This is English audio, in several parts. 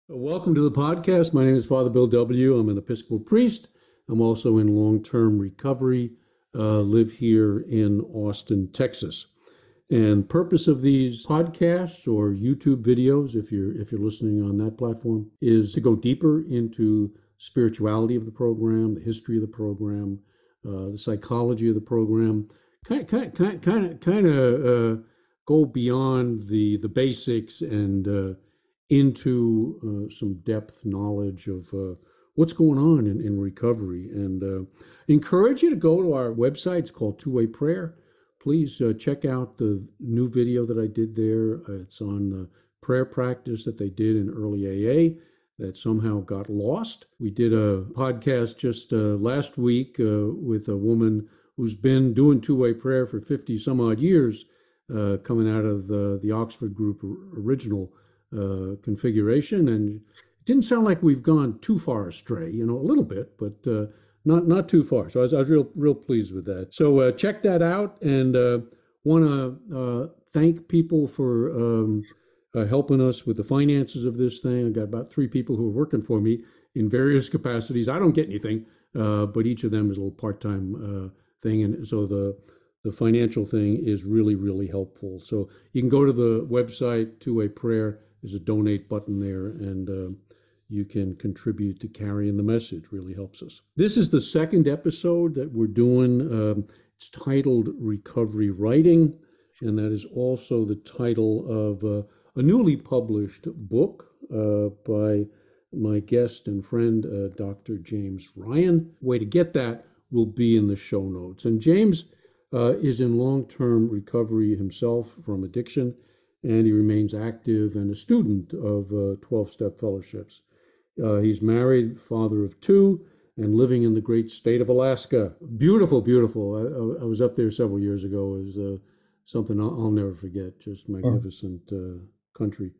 Welcome to the podcast. My name is Father Bill W. I'm an Episcopal priest. I'm also in long-term recovery, live here in Austin, Texas. And purpose of these podcasts or YouTube videos, if you're listening on that platform, is to go deeper into spirituality of the program, the history of the program, the psychology of the program, kind of go beyond the basics and into some depth knowledge of what's going on in recovery. And encourage you to go to our website. It's called Two-Way Prayer. Please check out the new video that I did there. It's on the prayer practice that they did in early AA that somehow got lost. We did a podcast just last week with a woman who's been doing two-way prayer for 50 some odd years, coming out of the Oxford group original configuration, and it didn't sound like we've gone too far astray, a little bit, but not too far. So I was real pleased with that. So check that out, and want to thank people for helping us with the finances of this thing. I got about 3 people who are working for me in various capacities. I don't get anything, but each of them is a little part-time thing, and so the financial thing is really, really helpful. So you can go to the website, Two-Way Prayer. There's a donate button there, and you can contribute to carrying the message. Really helps us. This is the second episode that we're doing. It's titled Recovery Writing, and that is also the title of a newly published book by my guest and friend, Dr. James Ryan. Way to get that will be in the show notes. And James is in long-term recovery himself from addiction, and he remains active and a student of 12-step fellowships. He's married, father of 2, and living in the great state of Alaska. Beautiful, beautiful. I was up there several years ago. It was something I'll never forget. Just magnificent country,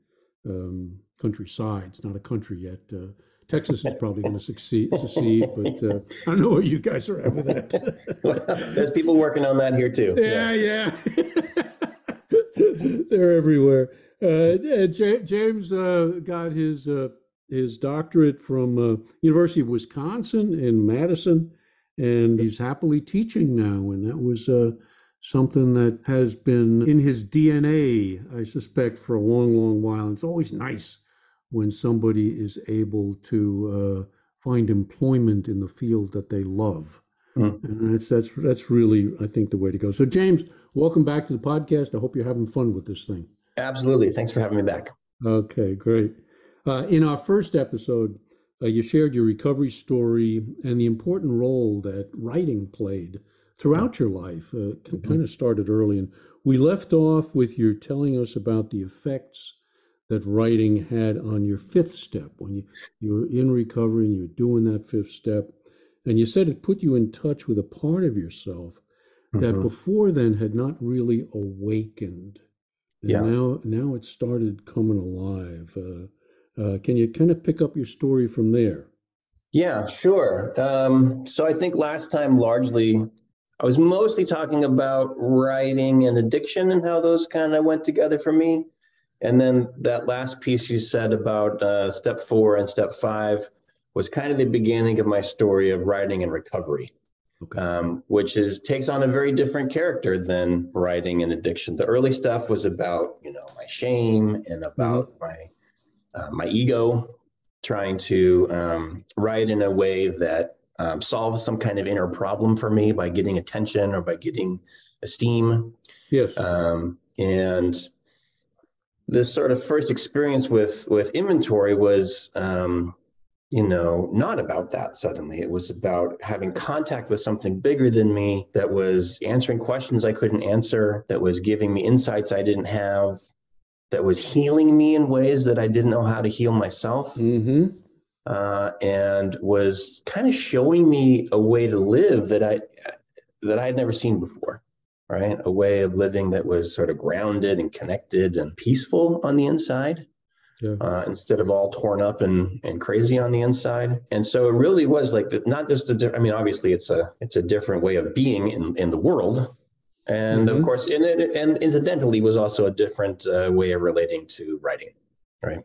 countryside. It's not a country yet. Texas is probably going to succeed, but I don't know where you guys are at with that. There's people working on that here too. Yeah. They're everywhere. James got his doctorate from University of Wisconsin in Madison, and he's happily teaching now. And that was something that has been in his DNA, I suspect, for a long, long while. And it's always nice when somebody is able to find employment in the field that they love. And that's really, I think, the way to go. So, James, welcome back to the podcast. I hope you're having fun with this thing. Absolutely. Thanks for having me back. Okay, great. In our first episode, you shared your recovery story and the important role that writing played throughout your life. Kind of started early, and we left off with you telling us about the effects that writing had on your 5th step when you were in recovery and you were doing that 5th step. And you said it put you in touch with a part of yourself that before then had not really awakened. And now it started coming alive. Can you kind of pick up your story from there? Yeah, sure. So I think last time largely I was mostly talking about writing and addiction and how those kind of went together for me. And then that last piece you said about step 4 and step 5 was kind of the beginning of my story of writing and recovery, which takes on a very different character than writing and addiction. The early stuff was about, my shame and about my ego, trying to write in a way that solves some kind of inner problem for me by getting attention or by getting esteem. Yes. And this sort of first experience with inventory was, not about that suddenly. It was about having contact with something bigger than me that was answering questions I couldn't answer, that was giving me insights I didn't have, that was healing me in ways that I didn't know how to heal myself, and was kind of showing me a way to live that I had never seen before, right? A way of living that was sort of grounded and connected and peaceful on the inside. Yeah. instead of all torn up and crazy on the inside. And so it really was like not just I mean, obviously it's a different way of being in the world. And of course, and incidentally was also a different way of relating to writing, right?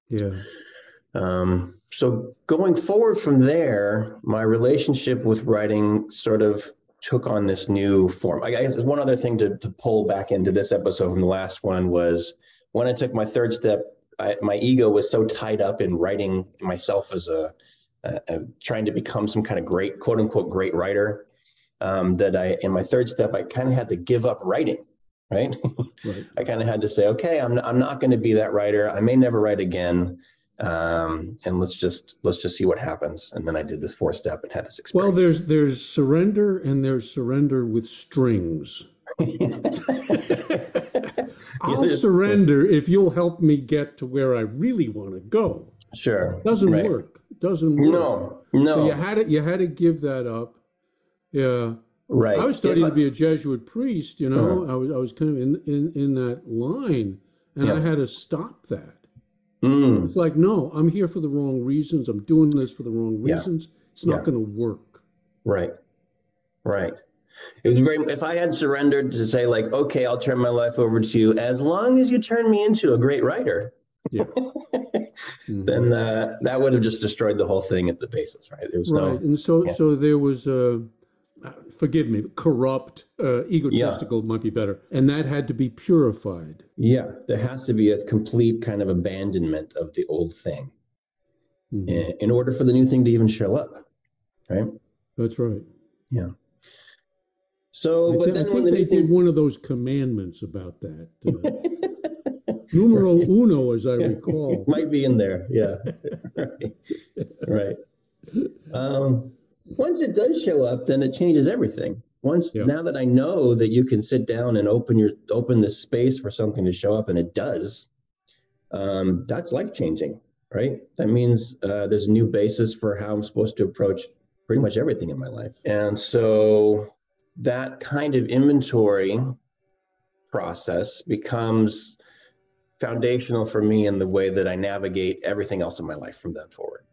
Yeah. So going forward from there, my relationship with writing sort of took on this new form. I guess one other thing to pull back into this episode from the last one was when I took my third step, my ego was so tied up in writing myself as a trying to become some kind of great, quote unquote, great writer, that in my third step, I kind of had to give up writing, right? Right. I kind of had to say, okay, I'm not going to be that writer. I may never write again. And let's just see what happens. And then I did this fourth step and had this experience. Well, there's surrender and there's surrender with strings. I'll surrender if you'll help me get to where I really want to go. Sure. Doesn't right. work. Doesn't work. No. So you had to give that up. Yeah. Right. I was studying to be a Jesuit priest, you know. I was kind of in that line, and I had to stop that. It's like, no, I'm here for the wrong reasons. I'm doing this for the wrong reasons. It's not going to work. Right. It was if I had surrendered to say like, okay, I'll turn my life over to you as long as you turn me into a great writer. Yeah. Then that would have just destroyed the whole thing at the basis, right? There was and so there was forgive me, corrupt, egotistical might be better. And that had to be purified. Yeah, there has to be a complete kind of abandonment of the old thing in order for the new thing to even show up, right? That's right. Yeah. So, I think they did one of those commandments about that. Numero uno, as I recall. Might be in there, yeah. Right. Once it does show up, then it changes everything. Now that I know that you can sit down and open this space for something to show up, and it does, that's life-changing, right? That means there's a new basis for how I'm supposed to approach pretty much everything in my life. And so that kind of inventory process becomes foundational for me in the way that I navigate everything else in my life from then forward.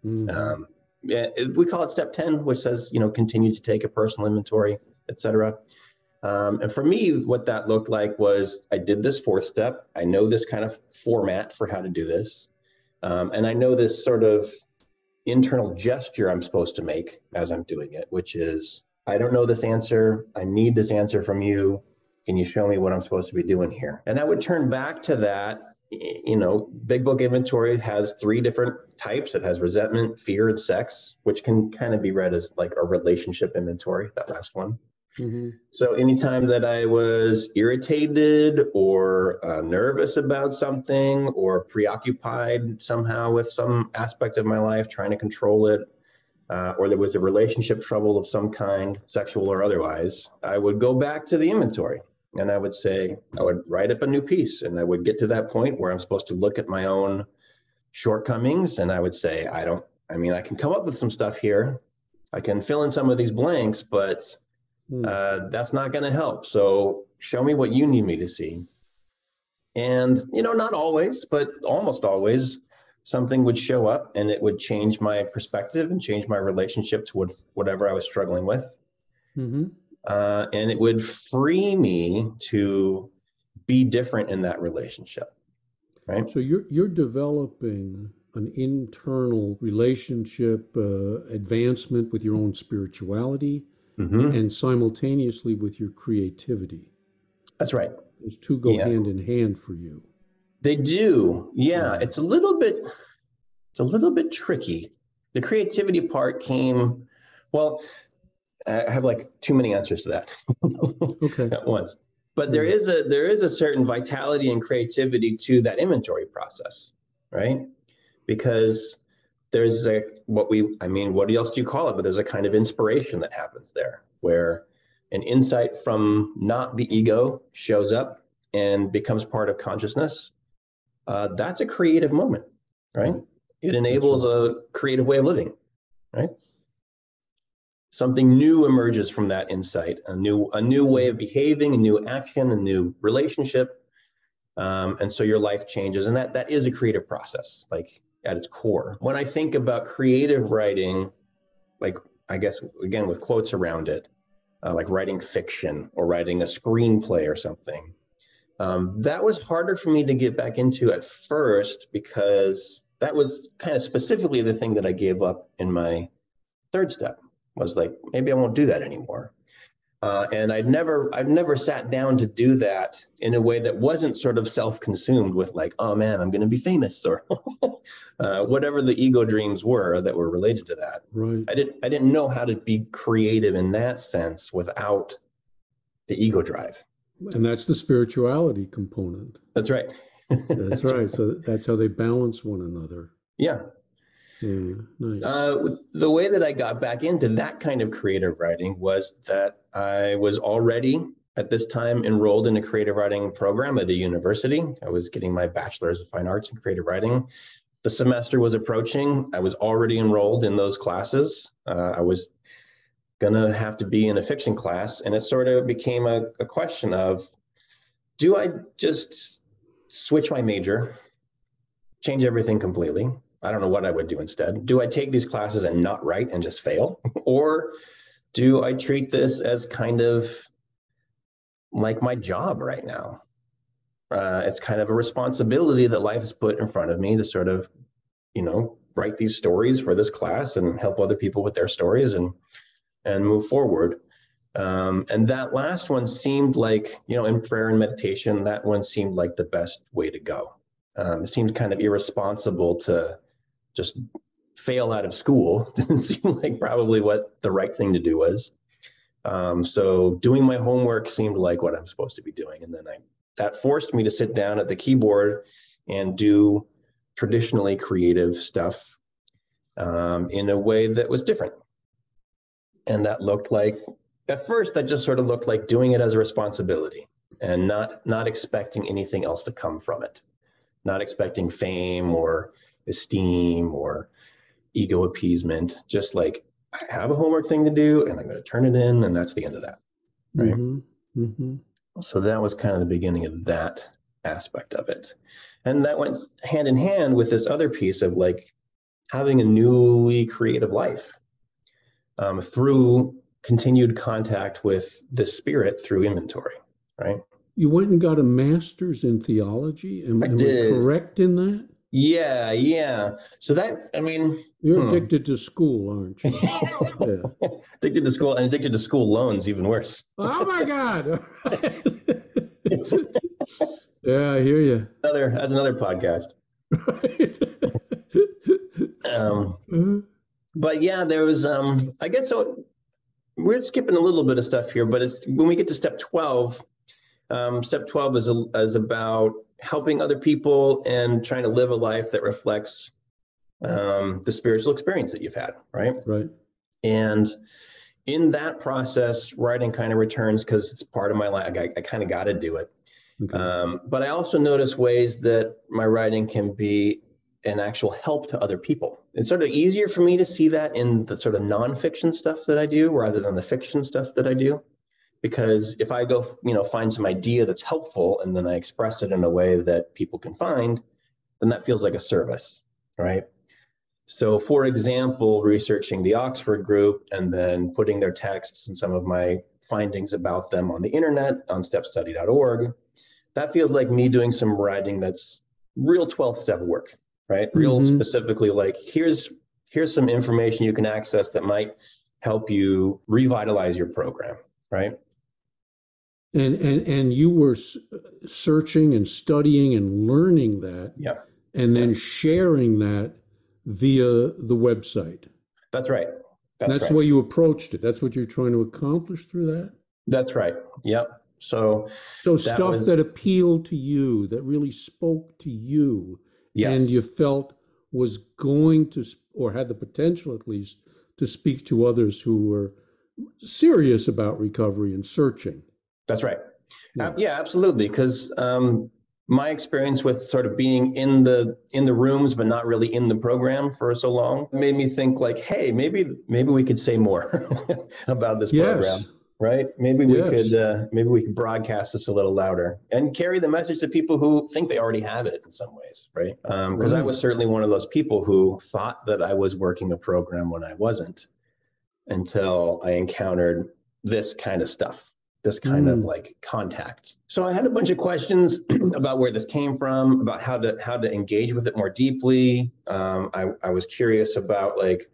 We call it step 10, which says, continue to take a personal inventory, et cetera. And for me, what that looked like was I did this fourth step. I know this kind of format for how to do this. And I know this sort of internal gesture I'm supposed to make as I'm doing it, which is, I don't know this answer. I need this answer from you. Can you show me what I'm supposed to be doing here? And I would turn back to that. Big Book Inventory has 3 different types. It has resentment, fear, and sex, which can kind of be read as like a relationship inventory, that last one. So anytime that I was irritated or nervous about something or preoccupied somehow with some aspect of my life, trying to control it, or there was a relationship trouble of some kind, sexual or otherwise, I would go back to the inventory. And I would write up a new piece, and I would get to that point where I'm supposed to look at my own shortcomings. And I would say, I can come up with some stuff here. I can fill in some of these blanks, but that's not going to help. So show me what you need me to see. And, not always, but almost always, something would show up and it would change my perspective and change my relationship to whatever I was struggling with. And it would free me to be different in that relationship, right? So you're developing an internal relationship advancement with your own spirituality and simultaneously with your creativity. That's right. Those two go hand in hand for you. They do. Yeah, it's a little bit tricky. The creativity part came, well, I have like too many answers to that at once. But there is a certain vitality and creativity to that inventory process, right? Because there's what else do you call it? But there's a kind of inspiration that happens there where an insight from not the ego shows up and becomes part of consciousness. That's a creative moment, right? It enables a creative way of living, right? Something new emerges from that insight, a new way of behaving, a new action, a new relationship. And so your life changes, and that is a creative process, like at its core. When I think about creative writing, like I guess again with quotes around it, like writing fiction or writing a screenplay or something, that was harder for me to get back into at first, because that was kind of specifically the thing that I gave up in my third step, was like, maybe I won't do that anymore. And I've never sat down to do that in a way that wasn't sort of self-consumed with like, oh man, I'm going to be famous, or whatever the ego dreams were that were related to that. Right. I didn't know how to be creative in that sense without the ego drive. And that's the spirituality component. That's right. That's right. So that's how they balance one another. Yeah. Yeah, nice. The way that I got back into that kind of creative writing was that I was already at this time enrolled in a creative writing program at a university. I was getting my bachelor's of fine arts in creative writing. The semester was approaching. I was already enrolled in those classes. I was gonna have to be in a fiction class, and it sort of became a question of, do I just switch my major, change everything completely? I don't know what I would do instead. Do I take these classes and not write and just fail? Or do I treat this as kind of like my job right now? It's kind of a responsibility that life has put in front of me to sort of, write these stories for this class and help other people with their stories and move forward. And that last one seemed like, in prayer and meditation, that one seemed like the best way to go. It seemed kind of irresponsible to just fail out of school. Didn't seem like probably what the right thing to do was. So doing my homework seemed like what I'm supposed to be doing. And then that forced me to sit down at the keyboard and do traditionally creative stuff in a way that was different. And that looked like, at first, that just sort of looked like doing it as a responsibility and not expecting anything else to come from it. Not expecting fame or esteem or ego appeasement, just like, I have a homework thing to do and I'm going to turn it in, and that's the end of that. Right. Mm-hmm. Mm-hmm. So that was kind of the beginning of that aspect of it. And that went hand in hand with this other piece of like having a newly creative life through continued contact with the spirit through inventory, right? You went and got a master's in theology. Am I correct in that? Yeah. So that, you're addicted to school, aren't you? Yeah. Addicted to school, and addicted to school loans, even worse. Oh my God. Yeah, I hear you. That's another podcast. But yeah, there was, I guess, so we're skipping a little bit of stuff here, but when we get to step 12, step 12 is about helping other people and trying to live a life that reflects the spiritual experience that you've had, right? Right. And in that process, writing kind of returns because it's part of my life. I kind of got to do it. Okay. But I also notice ways that my writing can be an actual help to other people. It's sort of easier for me to see that in the sort of nonfiction stuff that I do rather than the fiction stuff that I do. Because if I go, find some idea that's helpful and then I express it in a way that people can find, then that feels like a service, right? So for example, researching the Oxford group and then putting their texts and some of my findings about them on the internet on stepstudy.org, that feels like me doing some writing that's real 12th step work, right? Real specifically like, here's some information you can access that might help you revitalize your program, right? And you were searching and studying and learning that, yeah, and then sharing that via the website. That's right. That's right. the way you approached it. That's what you're trying to accomplish through that? That's right. Yep. So stuff that appealed to you, that really spoke to you, yes, and you felt was going to, or had the potential at least, to speak to others who were serious about recovery and searching. That's right. Yeah, absolutely. Because my experience with sort of being in the rooms, but not really in the program for so long, made me think like, hey, maybe we could say more about this program. right? Yes. Maybe we could broadcast this a little louder and carry the message to people who think they already have it in some ways, right? Because I Right. was certainly one of those people who thought that I was working a program when I wasn't, until I encountered this kind of stuff, this kind of Mm. like contact. So I had a bunch of questions about where this came from, about how to engage with it more deeply. I was curious about like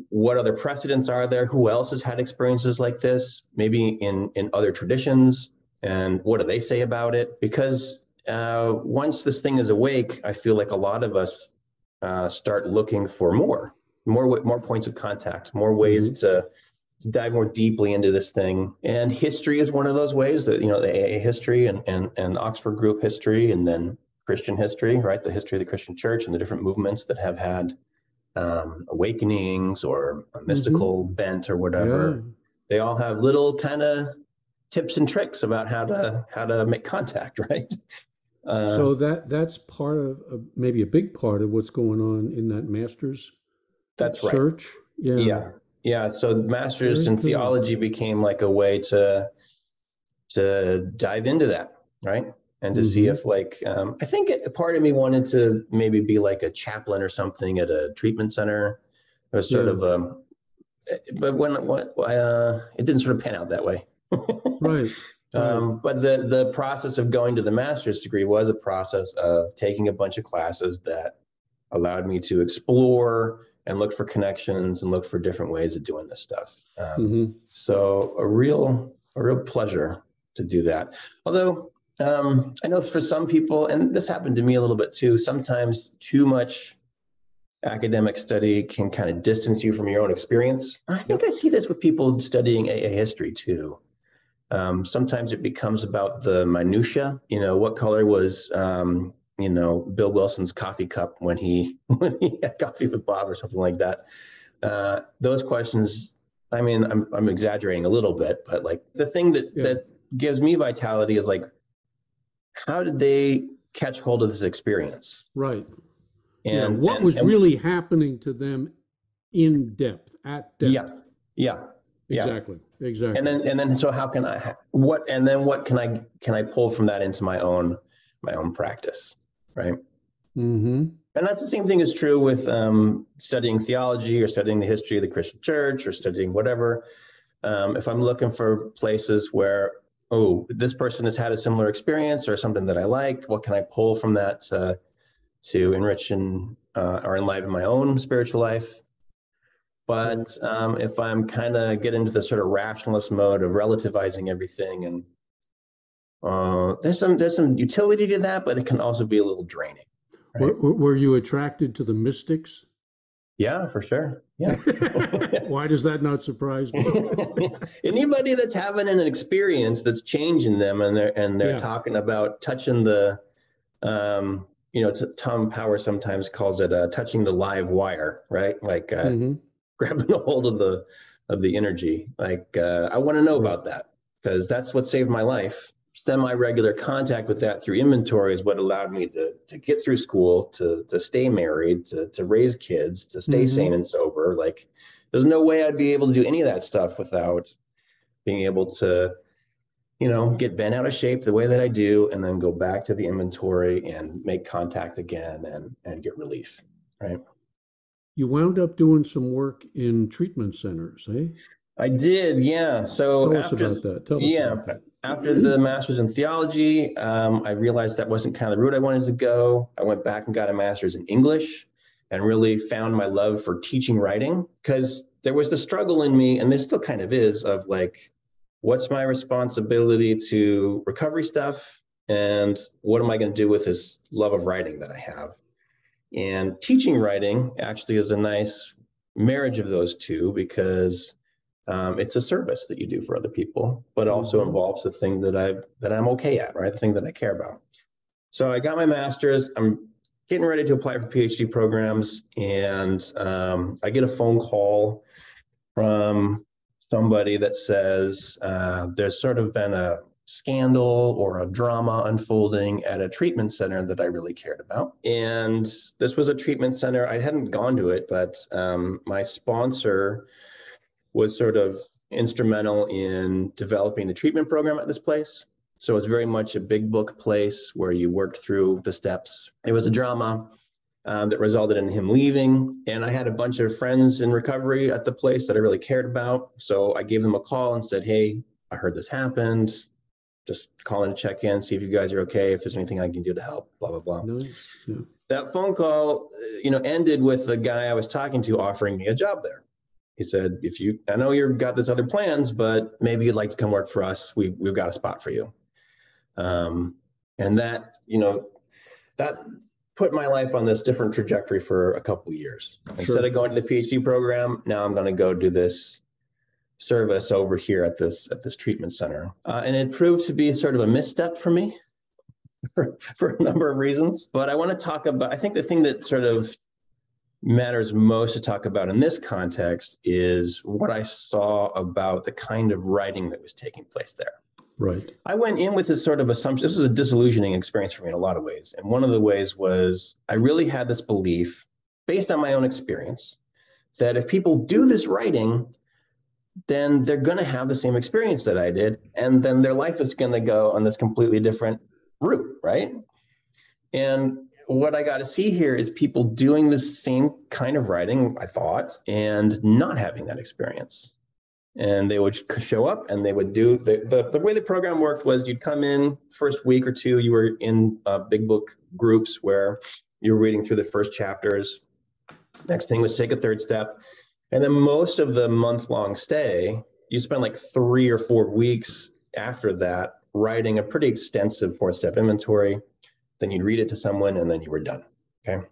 what other precedents are there, who else has had experiences like this, maybe in other traditions, and what do they say about it? Because once this thing is awake, I feel like a lot of us start looking for more points of contact, more ways Hmm. to dive more deeply into this thing. And history is one of those ways that, the AA history and Oxford group history, and then Christian history, right? The history of the Christian church and the different movements that have had awakenings or a Hmm. mystical bent or Yeah. whatever. They all have little kind of tips and tricks about how to make contact, right? Uh, So that's part of maybe a big part of what's going on in that master's that's right. search. Yeah. Yeah. Yeah. So masters Very in good. theology became like a way to dive into that, right? And to see Hmm. if like I think part of me wanted to maybe be like a chaplain or something at a treatment center. It was sort Yeah. of but when what it didn't sort of pan out that way. Right. Right. But the process of going to the master's degree was a process of taking a bunch of classes that allowed me to explore and look for connections and look for different ways of doing this stuff. Hmm. So a real pleasure to do that. Although I know for some people, and this happened to me a little bit too, sometimes too much academic study can kind of distance you from your own experience. I think Yep. I see this with people studying AA history too. Sometimes it becomes about the minutia. What color was Bill Wilson's coffee cup when he when he had coffee with Bob or something like that. Those questions. I mean, I'm exaggerating a little bit, but like the thing Yeah. that gives me vitality is like, how did they catch hold of this experience? Right. Yeah. And What and was and really happening to them in depth, at yeah, depth? yeah, yeah. Exactly. And Exactly. then so how can I what and then what can I pull from that into my own practice, right? Hmm. And that's the same thing is true with studying theology or studying the history of the Christian church or studying whatever. If I'm looking for places where, oh, this person has had a similar experience or something that I like, what can I pull from that to enrich and or enliven my own spiritual life? Yeah. But if I'm kind of get into the sort of rationalist mode of relativizing everything, and there's some utility to that, but it can also be a little draining, right? Were you attracted to the mystics? Yeah, for sure. Yeah. Why does that not surprise me? Anybody that's having an experience that's changing them, and they're Yeah. talking about touching the, Tom Power sometimes calls it touching the live wire, right? Like Hmm. grabbing a hold of the energy. Like I want to know Right. about that because that's what saved my life. Semi-regular contact with that through inventory is what allowed me to get through school, to stay married, to raise kids, to stay sane Hmm. and sober. Like there's no way I'd be able to do any of that stuff without being able to, get bent out of shape the way that I do, and then go back to the inventory and make contact again and get relief. Right. You wound up doing some work in treatment centers, eh? I did, yeah. So Tell us about that. Tell us yeah, about that. after the master's in theology, I realized that wasn't kind of the route I wanted to go. I went back and got a master's in English and really found my love for teaching writing because there was the struggle in me, and there still kind of is, of like, what's my responsibility to recovery stuff? And what am I going to do with this love of writing that I have? And teaching writing actually is a nice marriage of those two because it's a service that you do for other people, but also Hmm. involves the thing that I'm okay at, right? The thing that I care about. So I got my master's. I'm getting ready to apply for PhD programs, and I get a phone call from somebody that says there's sort of been a scandal or a drama unfolding at a treatment center that I really cared about. And this was a treatment center. I hadn't gone to it, but my sponsor was sort of instrumental in developing the treatment program at this place. So it's very much a big book place where you worked through the steps. It was a drama that resulted in him leaving. And I had a bunch of friends in recovery at the place that I really cared about. So I gave them a call and said, hey, I heard this happened. Just call in to check in, see if you guys are okay, if there's anything I can do to help, blah, blah, blah. Nice. Yeah. That phone call, ended with the guy I was talking to offering me a job there. He said, I know you've got this other plans, but maybe you'd like to come work for us. We've got a spot for you. And that, that put my life on this different trajectory for a couple of years. Instead of going to the PhD program, now I'm going to go do this service over here at this treatment center. And it proved to be sort of a misstep for me for a number of reasons. But I want to talk about, I think the thing that sort of matters most to talk about in this context is what I saw about the kind of writing that was taking place there. Right. I went in with this sort of assumption. This was a disillusioning experience for me in a lot of ways. And one of the ways was I really had this belief based on my own experience that if people do this writing, then they're going to have the same experience that I did. And then their life is going to go on this completely different route, right? And what I got to see here is people doing the same kind of writing, I thought, and not having that experience. And they would show up and they would do, the way the program worked was you'd come in first week or two, you were in big book groups where you were reading through the first chapters. Next thing was take a third step. And then most of the month-long stay, you spend like 3 or 4 weeks after that writing a pretty extensive 4-step inventory. Then you'd read it to someone and then you were done, okay?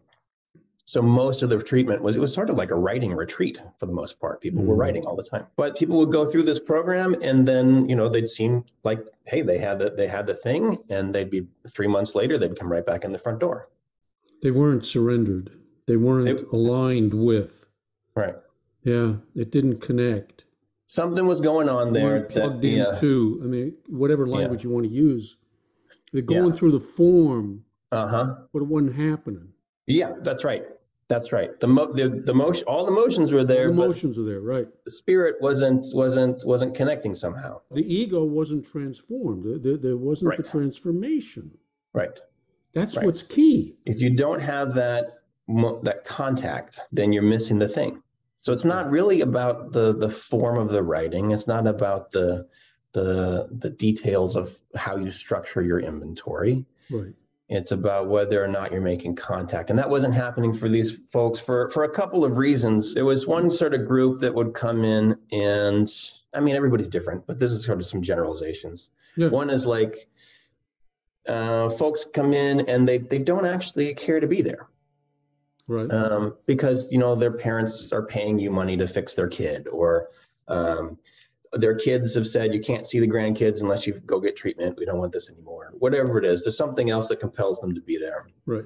So most of the treatment it was sort of like a writing retreat for the most part. People were writing all the time. But people would go through this program and then, they'd seem like, hey, they had the thing, and they'd be 3 months later, they'd come right back in the front door. They weren't surrendered. They weren't aligned with. Right. Yeah, it didn't connect. Something was going on there. Plugged into, whatever language you want to use. They're going through the form, but it wasn't happening. Yeah, that's right. That's right. The motion, all the motions were there. The emotions were there, right? The spirit wasn't connecting somehow. The ego wasn't transformed. There wasn't the transformation. Right. That's what's key. If you don't have that contact, then you're missing the thing. So it's not really about the form of the writing. It's not about the details of how you structure your inventory. Right. It's about whether or not you're making contact. And that wasn't happening for these folks for a couple of reasons. There was one sort of group that would come in and, everybody's different, but this is sort of some generalizations. Yeah. One is like, folks come in and they don't actually care to be there. Right. Because, their parents are paying you money to fix their kid, or their kids have said you can't see the grandkids unless you go get treatment. We don't want this anymore. Whatever it is, there's something else that compels them to be there. Right.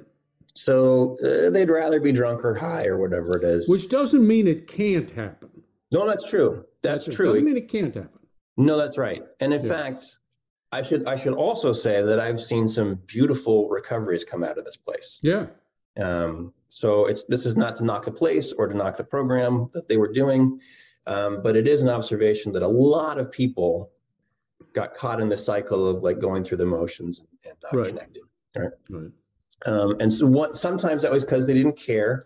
So they'd rather be drunk or high or whatever it is. Which doesn't mean it can't happen. No, that's true. That's true. Doesn't mean it can't happen. No, that's right. And in fact, I should also say that I've seen some beautiful recoveries come out of this place. Yeah. So this is not to knock the place or to knock the program that they were doing. But it is an observation that a lot of people got caught in the cycle of like going through the motions and not connecting. Right. And so sometimes that was because they didn't care,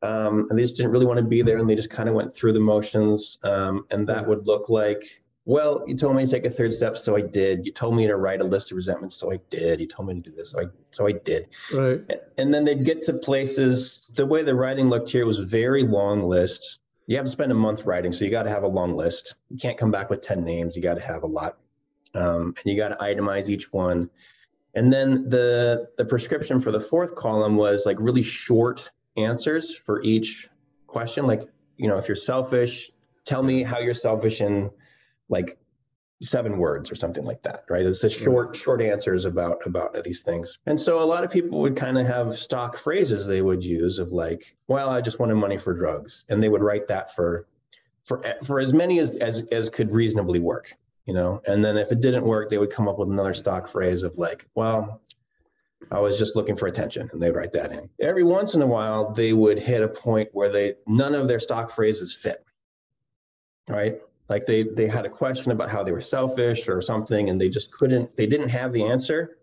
and they just didn't really want to be there, and they just kind of went through the motions. And that would look like, well, you told me to take a third step, so I did. You told me to write a list of resentments, so I did. You told me to do this, so I did. Right. And then they'd get to places. The way the writing looked here was very long list. You have to spend a month writing, so you got to have a long list. You can't come back with 10 names. You got to have a lot, and you got to itemize each one. And then the prescription for the fourth column was like really short answers for each question. Like, if you're selfish, tell me how you're selfish in like 7 words or something like that, right? It's just short answers about these things. And so a lot of people would kind of have stock phrases they would use of like, well, I just wanted money for drugs. And they would write that for as many as could reasonably work, And then if it didn't work, they would come up with another stock phrase of like, well, I was just looking for attention, and they'd write that in. Every once in a while, they would hit a point where none of their stock phrases fit, right? Like they had a question about how they were selfish or something, and they didn't have the answer,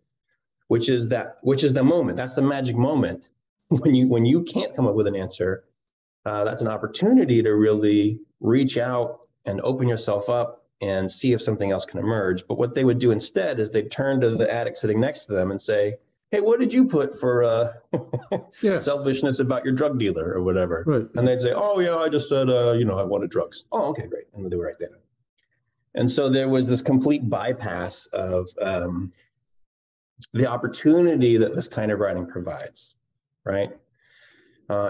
which is the moment. That's the magic moment. When you can't come up with an answer, that's an opportunity to really reach out and open yourself up and see if something else can emerge. But what they would do instead is they'd turn to the addict sitting next to them and say, hey, what did you put for Yeah. selfishness about your drug dealer or whatever? Right. And they'd say, oh, yeah, I just said, I wanted drugs. Oh, okay, great. And they were right there. And so there was this complete bypass of the opportunity that this kind of writing provides, right?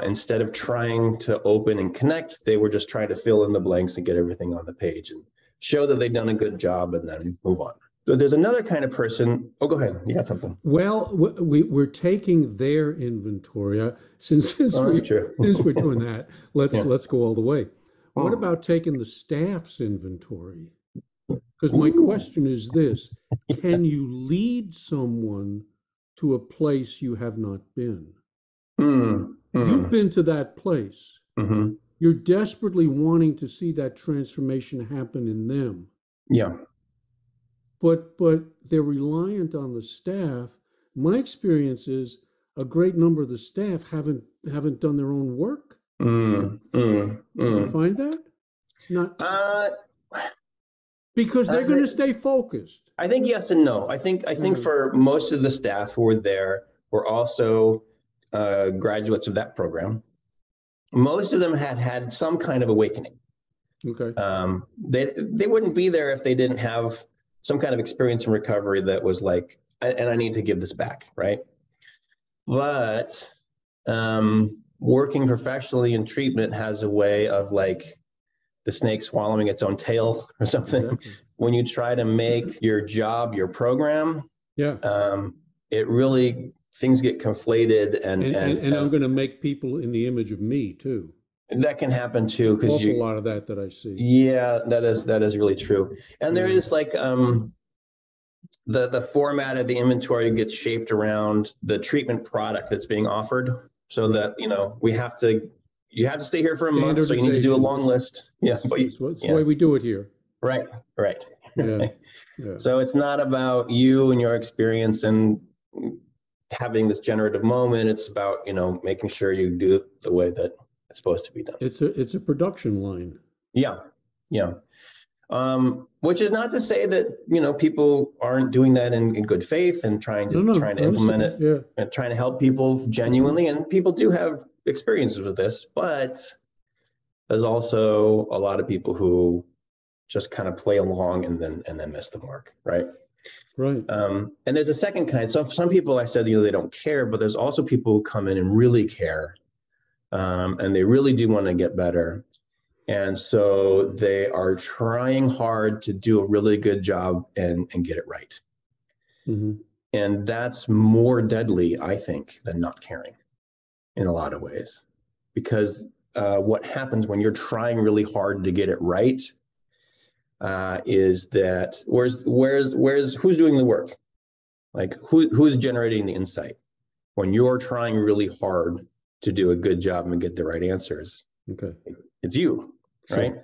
Instead of trying to open and connect, they were just trying to fill in the blanks and get everything on the page and show that they've done a good job and then move on. So there's another kind of person. Oh, go ahead. You got something. Well, we're taking their inventory. Since we're doing that, let's go all the way. What about taking the staff's inventory? Because my question is this: can you lead someone to a place you have not been? You've been to that place. Mm-hmm. You're desperately wanting to see that transformation happen in them. Yeah. But they're reliant on the staff. My experience is a great number of the staff haven't done their own work. Did you find that? Not because they're going to stay focused. I think yes and no. I think for most of the staff who were there were also graduates of that program. Most of them had some kind of awakening. Okay. They wouldn't be there if they didn't have some kind of experience in recovery that was like, and I need to give this back, right? But working professionally in treatment has a way of like the snake swallowing its own tail or something. Exactly. When you try to make your job your program, it really, things get conflated and I'm going to make people in the image of me too. That can happen too, because a lot of that I see. Yeah, that is really true. And there is like the format of the inventory gets shaped around the treatment product that's being offered, so that you have to stay here for a month, so you need to do a long list. Yeah, it's the way we do it here. Right. Yeah. So it's not about you and your experience and having this generative moment. It's about making sure you do it the way that it's supposed to be done. It's a production line. Yeah. Which is not to say that people aren't doing that in good faith and trying to implement it and trying to help people genuinely. And people do have experiences with this, but there's also a lot of people who just kind of play along and then miss the mark, right? Right. And there's a second kind. So some people, I said, they don't care, but there's also people who come in and really care. And they really do want to get better. And so they are trying hard to do a really good job and get it right. Mm-hmm. And that's more deadly, I think, than not caring in a lot of ways. Because what happens when you're trying really hard to get it right is that who's doing the work? Like who's generating the insight? When you're trying really hard to do a good job and get the right answers. Okay. It's you, right?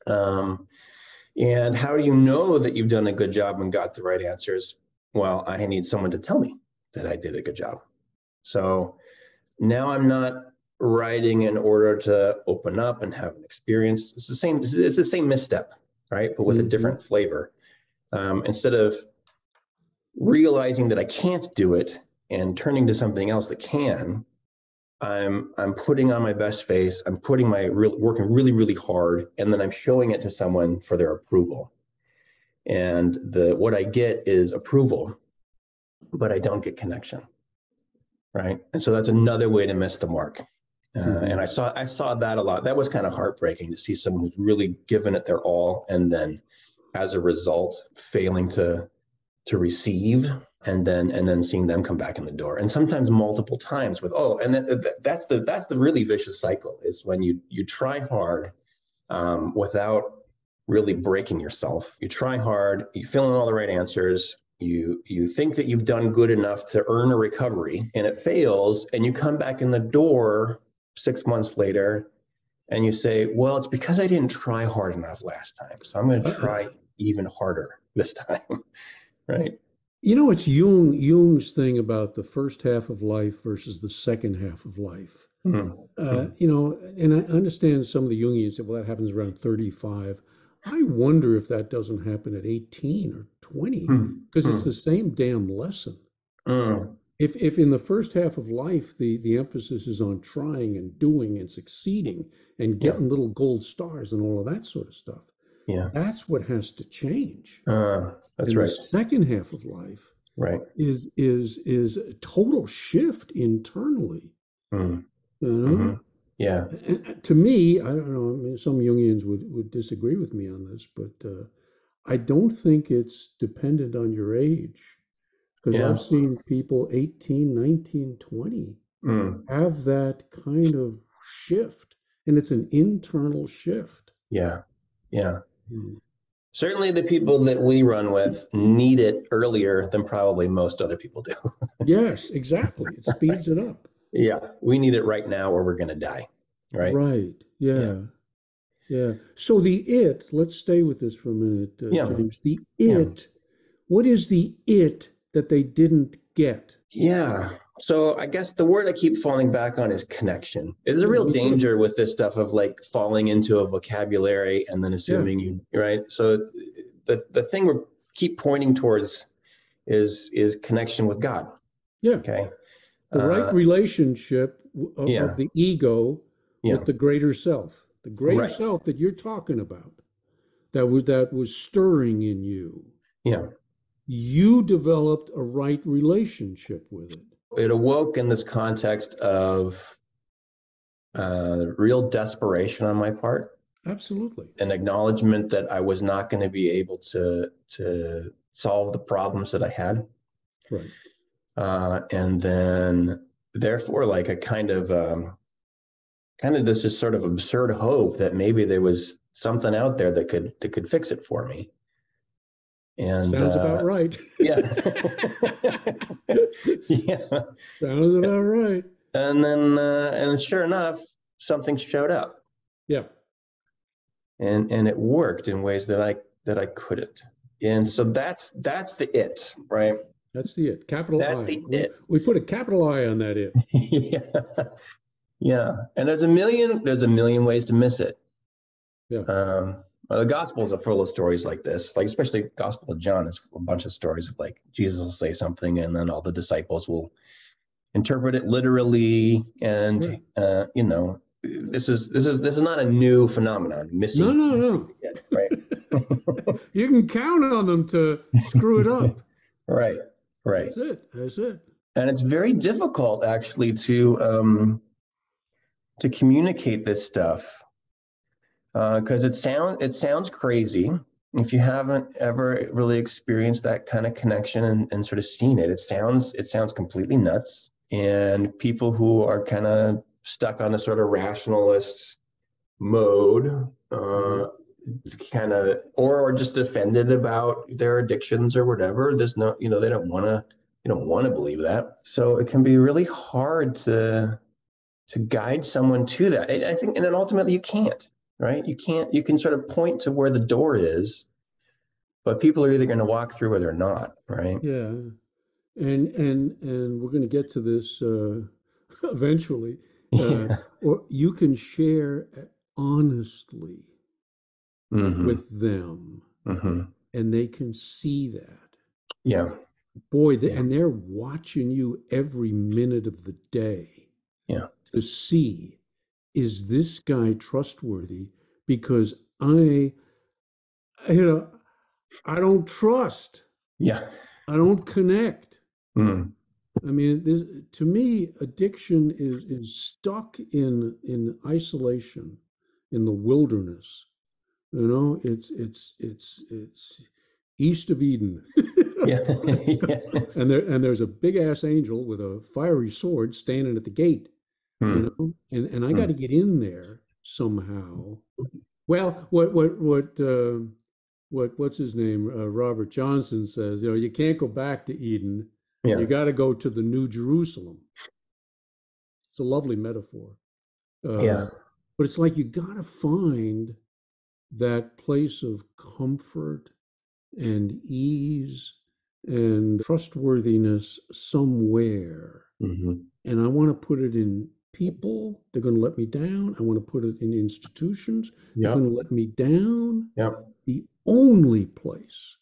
And how do you know that you've done a good job and got the right answers? Well, I need someone to tell me that I did a good job. So now I'm not writing in order to open up and have an experience. It's the same misstep, right? But with a different flavor. Instead of realizing that I can't do it and turning to something else that can, I'm putting on my best face. I'm working really, really hard, and then I'm showing it to someone for their approval. And what I get is approval, but I don't get connection, right? And so that's another way to miss the mark. And I saw that a lot. That was kind of heartbreaking to see someone who's really given it their all, and then as a result, failing to receive. And then seeing them come back in the door, and sometimes multiple times that's the really vicious cycle, is when you try hard without really breaking yourself. You try hard, you fill in all the right answers, you think that you've done good enough to earn a recovery, and it fails, and you come back in the door 6 months later, and you say, well, it's because I didn't try hard enough last time, so I'm going to try even harder this time, right? You know, it's Jung's thing about the first half of life versus the second half of life. Mm-hmm. You know, and I understand some of the Jungians say, well, that happens around 35. I wonder if that doesn't happen at 18 or 20, because it's the same damn lesson. If in the first half of life the emphasis is on trying and doing and succeeding and getting little gold stars and all of that sort of stuff, that's what has to change. That's and right. The second half of life right is a total shift internally. You know? Yeah. And to me, I don't know, I mean, some Jungians would disagree with me on this, but I don't think it's dependent on your age. Because I've seen people 18, 19, 20 have that kind of shift, and it's an internal shift. Yeah. Certainly the people that we run with need it earlier than probably most other people do. Yes, exactly. It speeds it up. Yeah. We need it right now or we're going to die. Right. Right. Yeah. So let's stay with this for a minute, James. The it, what is the it that they didn't get? Yeah. So I guess the word I keep falling back on is connection. There's a real danger with this stuff of like falling into a vocabulary and then assuming you, right? So the thing we keep pointing towards is connection with God. Yeah. Okay. The right relationship of the ego with the greater self. The greater self that you're talking about, that was stirring in you. Yeah. You developed a right relationship with it. It awoke in this context of real desperation on my part. Absolutely. An acknowledgement that I was not going to be able to solve the problems that I had. Right. And then therefore like a kind of this is sort of absurd hope that maybe there was something out there that could fix it for me. And sounds about right. Yeah. Sounds about right. And then and sure enough, something showed up. Yeah. And it worked in ways that I couldn't. And so that's the it, right? That's the it. Capital that's I. The it. We put a capital I on that it. Yeah. And there's a million ways to miss it. Yeah. The Gospels are full of stories like this, like especially Gospel of John is a bunch of stories of like Jesus will say something and then all the disciples will interpret it literally. And this is not a new phenomenon. Missing. No. It, right. You can count on them to screw it up. Right. That's it. And it's very difficult actually to communicate this stuff. Because it sounds crazy if you haven't ever really experienced that kind of connection and sort of seen it. It sounds completely nuts. And people who are kind of stuck on a sort of rationalist mode, kind of, or just offended about their addictions or whatever. There's no, they don't want to believe that. So it can be really hard to guide someone to that. I think, and then ultimately you can't. Right? You can sort of point to where the door is, but people are either going to walk through or they're not, right? Yeah. And we're going to get to this eventually. Or you can share honestly with them, and they can see that. Yeah. Boy, and they're watching you every minute of the day. Yeah. To see, is this guy trustworthy? Because I don't trust. Yeah. I don't connect. I mean, to me, addiction is stuck in isolation, in the wilderness. It's east of Eden. And there's a big ass angel with a fiery sword standing at the gate. And I got to get in there somehow. Well, what's his name? Robert Johnson says, you can't go back to Eden. You got to go to the New Jerusalem. It's a lovely metaphor. But it's like you got to find that place of comfort and ease and trustworthiness somewhere. Mm-hmm. And I want to put it in people. They're going to let me down. I want to put it in institutions. They're Yep. going to let me down. Yep. The only place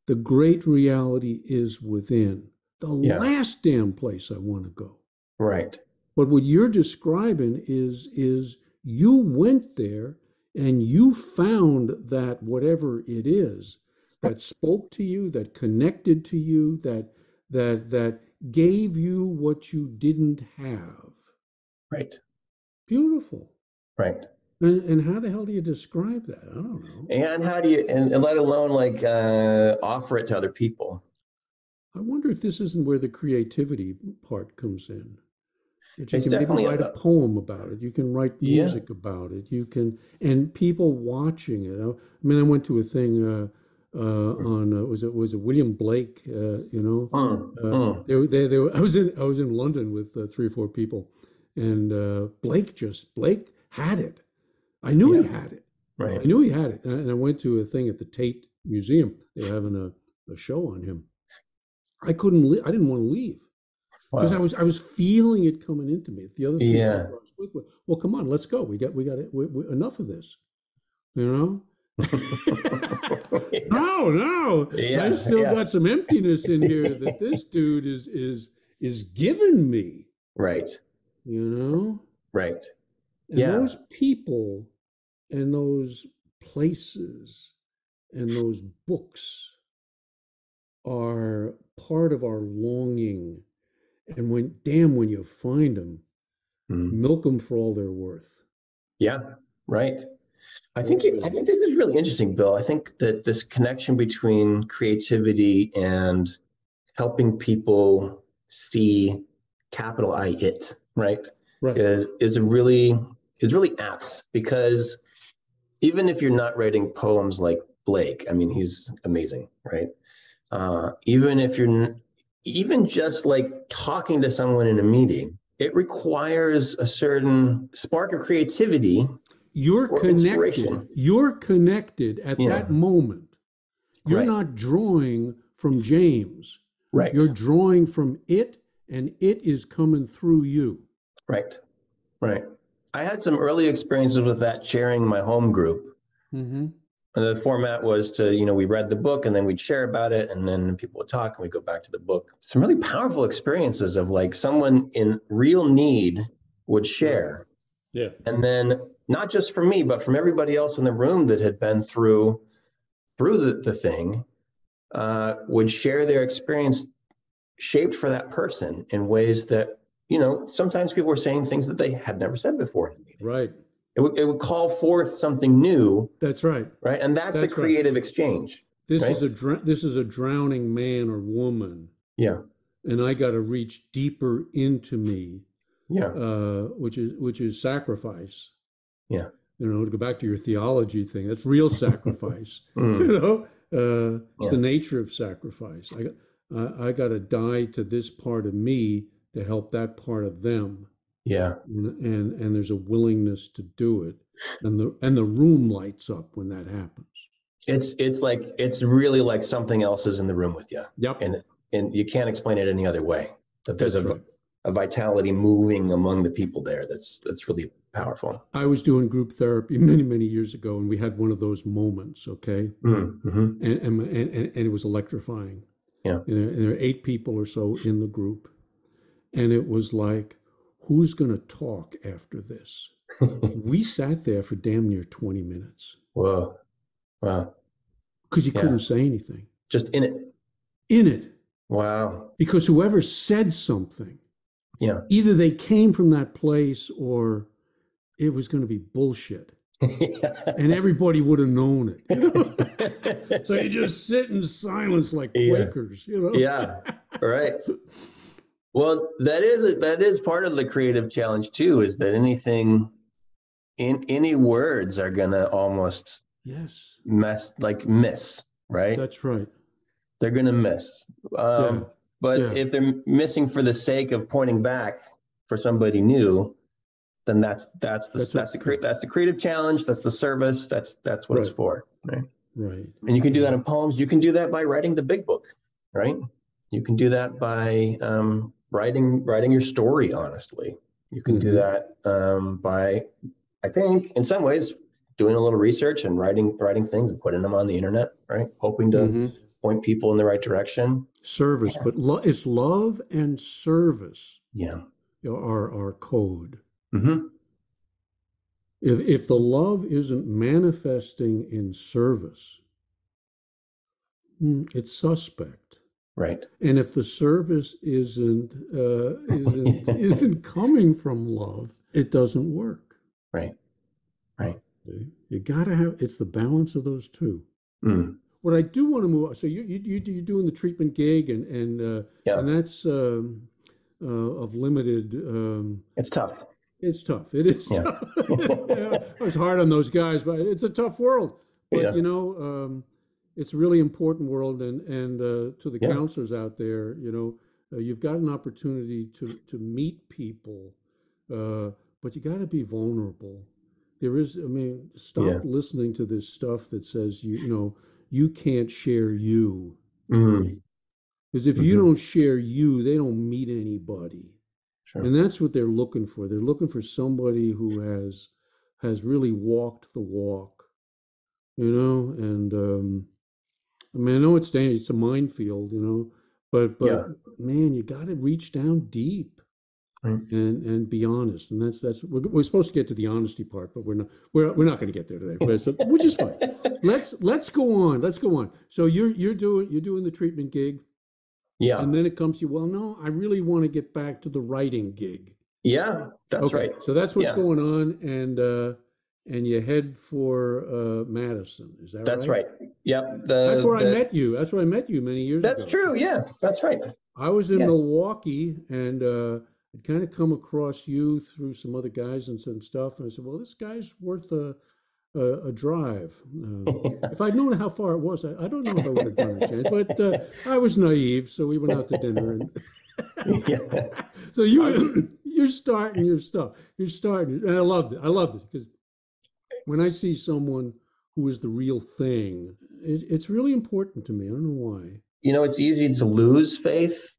the great reality is within. The Yeah. last damn place I want to go. Right. But what you're describing is you went there and you found that whatever it is that spoke to you, that connected to you, that gave you what you didn't have. Right. Beautiful. Right. And how the hell do you describe that? I don't know. And how do you, and let alone like offer it to other people? I wonder if this isn't where the creativity part comes in. That you It's can maybe definitely write a poem about it. You can write Yeah. music about it. You can, and people watching it. I mean, I went to a thing on was it William Blake? I was in London with 3 or 4 people, and Blake had it. I knew he had it. Right. I knew he had it. And I went to a thing at the Tate Museum. They were having a show on him. I didn't want to leave because Wow. I was feeling it coming into me. The other 3 Yeah. people I was with were, well, come on, let's go. We got enough of this, you know. No, Yeah. I still Yeah. got some emptiness in here that this dude is giving me, Right. you know. Right. And Yeah. those people and those places and those books are part of our longing. And when you find them, Mhm. milk them for all they're worth. Yeah. Right. I think this is really interesting, Bill. I think that this connection between creativity and helping people see capital I it, right, Right. is really apt, because even if you're not writing poems like Blake, I mean, he's amazing, right? Even if you're even just like talking to someone in a meeting, it requires a certain spark of creativity. You're or connected. inspiration. You're connected at Yeah. that moment. You're Right. not drawing from James. Right. You're drawing from it, and it is coming through you. Right. Right. I had some early experiences with that, sharing my home group. Mm-hmm. And the format was to, we read the book and then we'd share about it, and then people would talk and we'd go back to the book. Some really powerful experiences of like someone in real need would share. Yeah. And then not just from me, but from everybody else in the room that had been through the thing, would share their experience shaped for that person in ways that, sometimes people were saying things that they had never said before. Right. It would call forth something new. That's right. Right. And that's the That's right. creative exchange. This Right? is a drowning man or woman, Yeah. and I got to reach deeper into me, Yeah. which is sacrifice. Yeah. To go back to your theology thing, that's real sacrifice. Mm. It's the nature of sacrifice. I got to die to this part of me to help that part of them. Yeah. And there's a willingness to do it, and the room lights up when that happens. It's really like something else is in the room with you. Yep. And you can't explain it any other way. That there's a vitality moving among the people there. That's really powerful. I was doing group therapy many, many years ago, and we had one of those moments. Okay. Mm-hmm. And it was electrifying. Yeah. And there are 8 people or so in the group, and it was like, who's going to talk after this? We sat there for damn near 20 minutes. Whoa. Wow. Because you couldn't say anything. Just in it. In it. Wow. Because whoever said something, yeah, either they came from that place or it was going to be bullshit. And everybody would have known it. So you just sit in silence like Quakers, Yeah. Right. Well, that is part of the creative challenge too, is that any words are gonna almost miss, right? That's right. They're gonna miss. But if they're missing for the sake of pointing back for somebody new, then that's the creative challenge. That's the service. That's what Right. it's for. Right. Right. And you can do that in poems. You can do that by writing the big book, right? You can do that by writing your story honestly. You can do that by, I think, in some ways, doing a little research and writing things and putting them on the internet, right? Hoping to point people in the right direction. Service, but it's love and service. Yeah. Our code. Mm-hmm. If the love isn't manifesting in service, it's suspect. Right. And if the service isn't coming from love, it doesn't work. Right. Right. You gotta have, it's the balance of those two. Mm. What I do want to move on, so you're doing the treatment gig, and that's of limited. It's tough. It's tough. It is tough. I was hard on those guys, but it's a tough world. But it's a really important world, and to the counselors out there, you've got an opportunity to meet people, but you got to be vulnerable. There is, stop listening to this stuff that says you can't share you. Because if you don't share you, they don't meet anybody. Sure. And that's what they're looking for. They're looking for somebody who has really walked the walk, and I know it's dangerous, it's a minefield, but man, you got to reach down deep and be honest. And that's we're supposed to get to the honesty part, but we're not going to get there today, which is fine. Let's go on. So you're doing the treatment gig. Yeah. And then it comes to, well, no, I really want to get back to the writing gig. Yeah, that's right. So that's what's going on, and you head for Madison. Is that right? That's right. Yep. That's where I met you. That's where I met you many years ago. That's true. Yeah, that's right. I was in Milwaukee, and I'd kind of come across you through some other guys and some stuff, and I said, well, this guy's worth a drive. If I'd known how far it was, I don't know if I would have done a chance, but I was naive, so we went out to dinner. And so you're starting your stuff. You're starting, and I loved it. Because when I see someone who is the real thing, it's really important to me. I don't know why. It's easy to lose faith.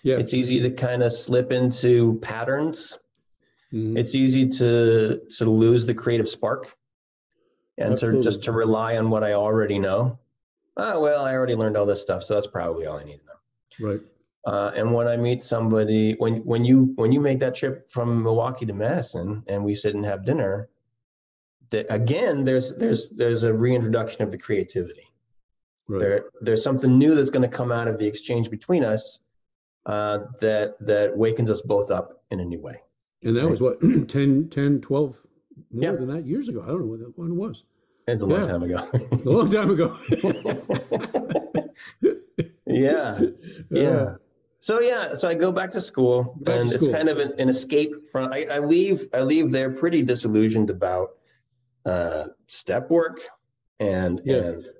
Yeah. It's easy to kind of slip into patterns. It's easy to lose the creative spark. And to rely on what I already know. Well, I already learned all this stuff, so that's probably all I need to know. Right. And when I meet somebody, when you make that trip from Milwaukee to Madison, and we sit and have dinner, again, there's a reintroduction of the creativity. Right. There's something new that's going to come out of the exchange between us that wakens us both up in a new way. And that was what 10, 12. More than that years ago. I don't know when it was. It's a long time ago. A long time ago. Yeah. So I go back to school, it's kind of an escape from. I leave there pretty disillusioned about step work and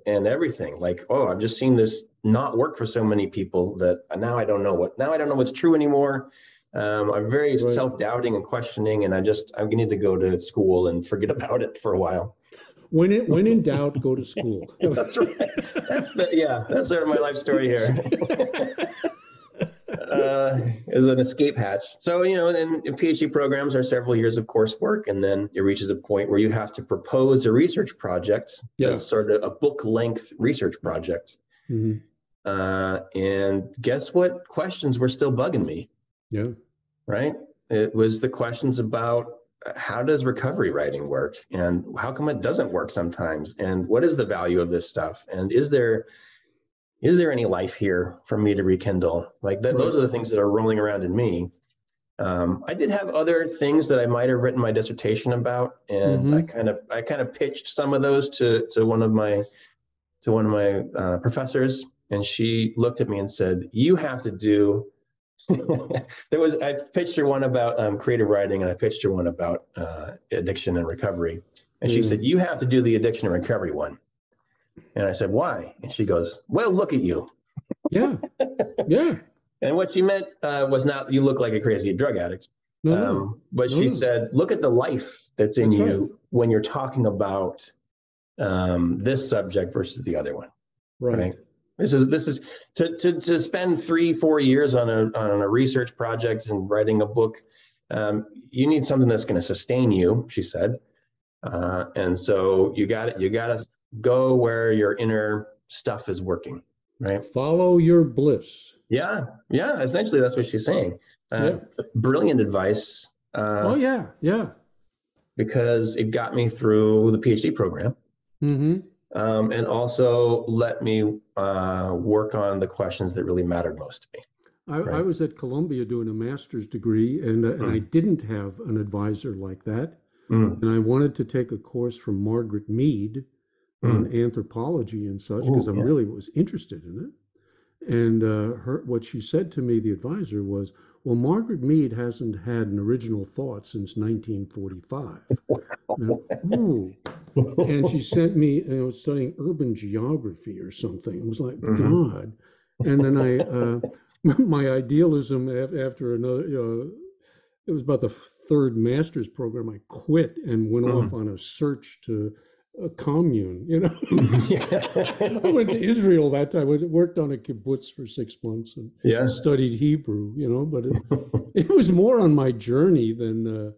everything. Like, I've just seen this not work for so many people that now I don't know what's true anymore. I'm very self-doubting and questioning, and I need to go to school and forget about it for a while. When in doubt, go to school. That's right. That's sort of my life story here. Is an escape hatch. So, and PhD programs are several years of coursework, and then it reaches a point where you have to propose a research project. That's sort of a book-length research project. And guess what questions were still bugging me? Yeah. Right. It was the questions about how does recovery writing work, and how come it doesn't work sometimes, and what is the value of this stuff, and is there any life here for me to rekindle? Like those are the things that are rolling around in me. I did have other things that I might have written my dissertation about, and I kind of pitched some of those to one of my professors, and she looked at me and said, "You have to do." I pitched her one about creative writing, and I pitched her one about addiction and recovery. And she said, "You have to do the addiction and recovery one." And I said, "Why?" And she goes, "Well, look at you." Yeah. And what she meant was not, you look like a crazy drug addict. No, no, But no, she no. said, look at the life that's in That's right. you when you're talking about this subject versus the other one, Right. right? This is to spend 3-4 years on a research project and writing a book. You need something that's going to sustain you, she said, and so you got to go where your inner stuff is working, right? Follow your bliss. Yeah, yeah. Essentially, that's what she's saying. Yeah. Brilliant advice. Oh, yeah. Yeah. Because it got me through the PhD program, and also let me work on the questions that really mattered most to me. I was at Columbia doing a master's degree, and I didn't have an advisor like that. And I wanted to take a course from Margaret Mead on anthropology and such because I really was interested in it. And what she said to me, the advisor, was, well, Margaret Mead hasn't had an original thought since 1945. And she sent me, I was studying urban geography or something. It was like, God. And then my idealism after another, it was about the third master's program, I quit and went off on a search to a commune, I went to Israel that time. I worked on a kibbutz for 6 months and studied Hebrew, but it was more on my journey than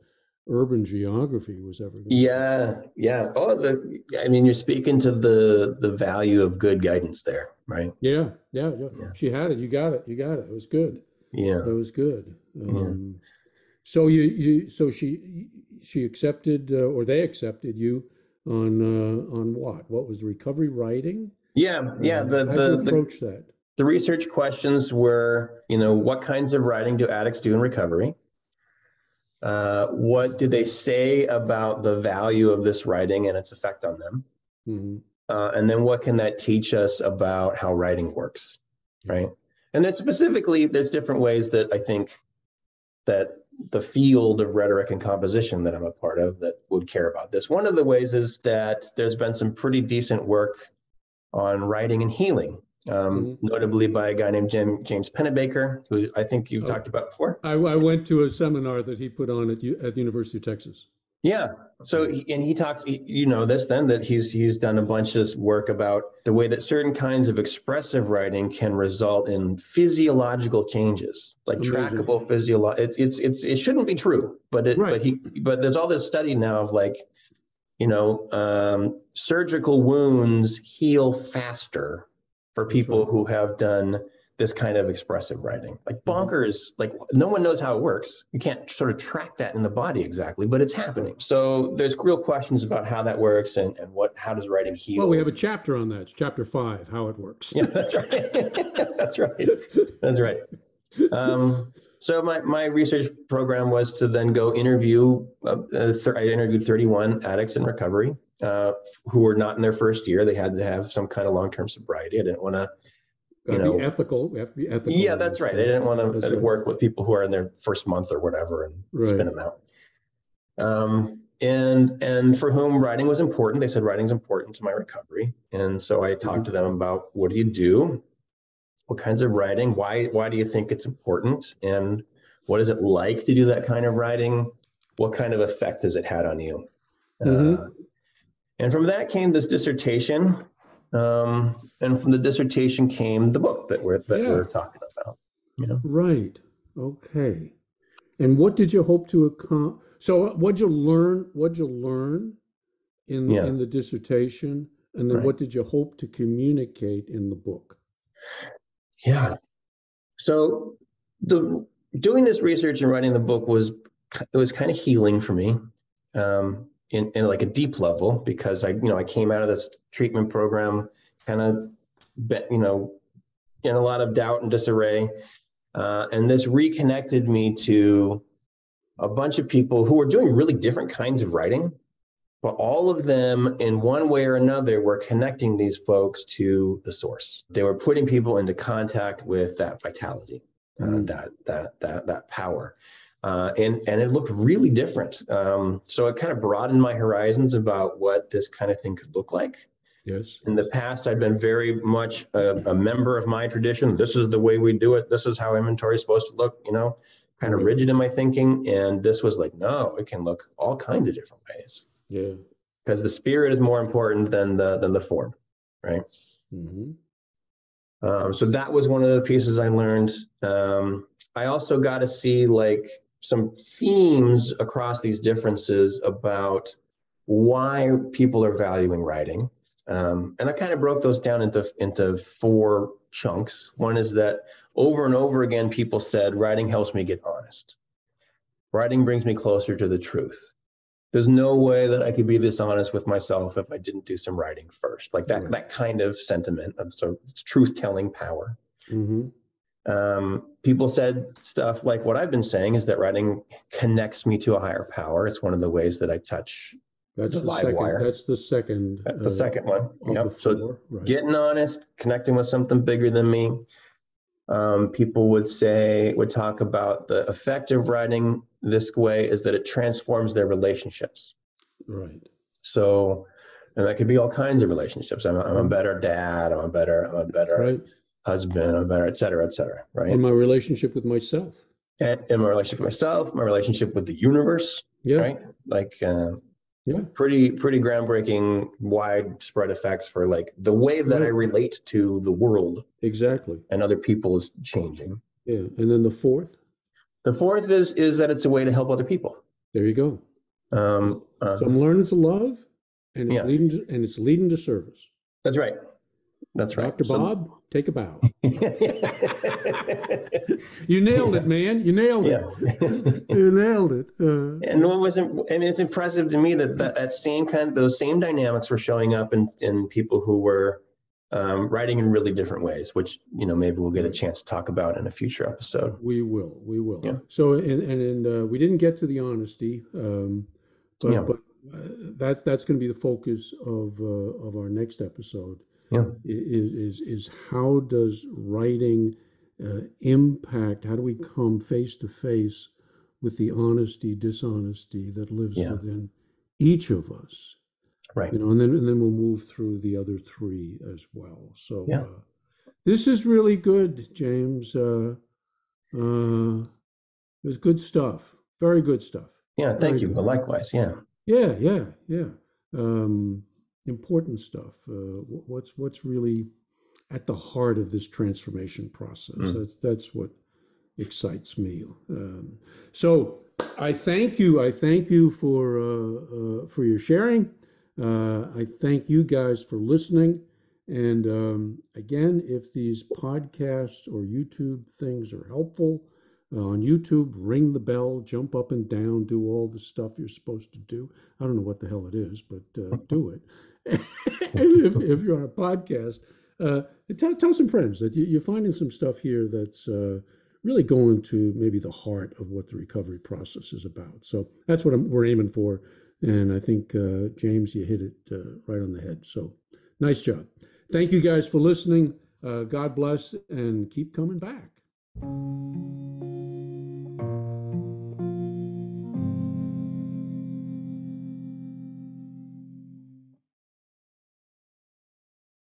urban geography was ever going to be. Yeah. Oh, you're speaking to the value of good guidance there, right? Yeah. She had it. You got it. It was good. Yeah. It was good. So she accepted, or they accepted you on what? What was the recovery writing? Yeah. How'd you approach that? The research questions were, what kinds of writing do addicts do in recovery? What do they say about the value of this writing and its effect on them? And then what can that teach us about how writing works, right? And then specifically, there's different ways that I think that the field of rhetoric and composition that I'm a part of that would care about this. One of the ways is that there's been some pretty decent work on writing and healing, notably by a guy named James Pennebaker, who I think you've talked about before. I went to a seminar that he put on at the University of Texas. Yeah. So, he talks, that he's done a bunch of work about the way that certain kinds of expressive writing can result in physiological changes, like trackable it shouldn't be true, but there's all this study now of surgical wounds heal faster for people who have done this kind of expressive writing. Like bonkers, no one knows how it works. You can't sort of track that in the body exactly, but it's happening. So there's real questions about how that works and how does writing heal. Well, we have a chapter on that. It's chapter 5, how it works. Yeah, that's right. That's right. So my research program was to then go interview, I interviewed 31 addicts in recovery who were not in their first year. They had to have some kind of long-term sobriety. I didn't want to, be ethical. We have to be ethical. Yeah, that's right. I didn't want to work with people who are in their first month or whatever and spin them out. And for whom writing was important. They said writing's important to my recovery. And so I talked to them about, what do you do? What kinds of writing? Why do you think it's important? And what is it like to do that kind of writing? What kind of effect has it had on you? And from that came this dissertation. And from the dissertation came the book that we're talking about. Right. Okay. And what did you hope to accomplish? So what'd you learn in the dissertation? And then what did you hope to communicate in the book? Yeah. So doing this research and writing the book was kind of healing for me. In like a deep level, because I came out of this treatment program kind of, in a lot of doubt and disarray. And this reconnected me to a bunch of people who were doing really different kinds of writing, but all of them in one way or another were connecting these folks to the source. They were putting people into contact with that vitality, that power. And it looked really different. So it kind of broadened my horizons about what this kind of thing could look like. Yes. In the past, I'd been very much a member of my tradition. This is the way we do it. This is how inventory is supposed to look, kind of Right. rigid in my thinking. And this was like, no, it can look all kinds of different ways Yeah. because the spirit is more important than the form, right? Mm-hmm. So that was one of the pieces I learned. I also got to see like some themes across these differences about why people are valuing writing. And I kind of broke those down into 4 chunks. One is that over and over again, people said, writing helps me get honest. Writing brings me closer to the truth. There's no way that I could be this honest with myself if I didn't do some writing first. Like that, Right. that kind of sentiment of sort of truth-telling power. Mm-hmm. People said stuff like what I've been saying is that writing connects me to a higher power. It's one of the ways that I touch That's the the live second. wire. That's the second. That's the second one. Of Yep. the 4. So right. getting honest, connecting with something bigger than me. People would talk about the effect of writing this way is that it transforms their relationships. Right. So, and that could be all kinds of relationships. I'm a better dad. I'm a better Right. husband. I'm a better, et cetera, right? In my relationship with myself. And in my relationship with myself, my relationship with the universe, Yeah. right? Like, Yeah. pretty groundbreaking, widespread effects for like the way that I Right. relate to the world Exactly. and other people is changing. Yeah. And then the 4th. The 4th is that it's a way to help other people. There you go. So I'm learning to love, and it's leading to service. That's right. That's right. Dr. Bob, take a bow. You nailed it, man. You nailed it. You nailed it. And it's impressive to me that same those same dynamics were showing up in people who were writing in really different ways, which maybe we'll get a chance to talk about in a future episode. We will. Yeah. So and we didn't get to the honesty, but that's going to be the focus of our next episode. Yeah. Is how does writing impact? How do we come face to face with the honesty, dishonesty that lives within each of us? Right. And then we'll move through the other 3 as well. So this is really good, James. There's good stuff. Very good stuff. Yeah. Thank you. But likewise. Yeah. Yeah. Important stuff. What's really at the heart of this transformation process? That's what excites me. So I thank you. I thank you for your sharing. I thank you guys for listening. And again, if these podcasts or YouTube things are helpful, on YouTube, ring the bell, jump up and down, do all the stuff you're supposed to do. I don't know what the hell it is, but do it. And if you're on a podcast, tell some friends that you're finding some stuff here that's really going to maybe the heart of what the recovery process is about. So that's what we're aiming for. And I think, James, you hit it right on the head. So nice job. Thank you guys for listening. God bless and keep coming back.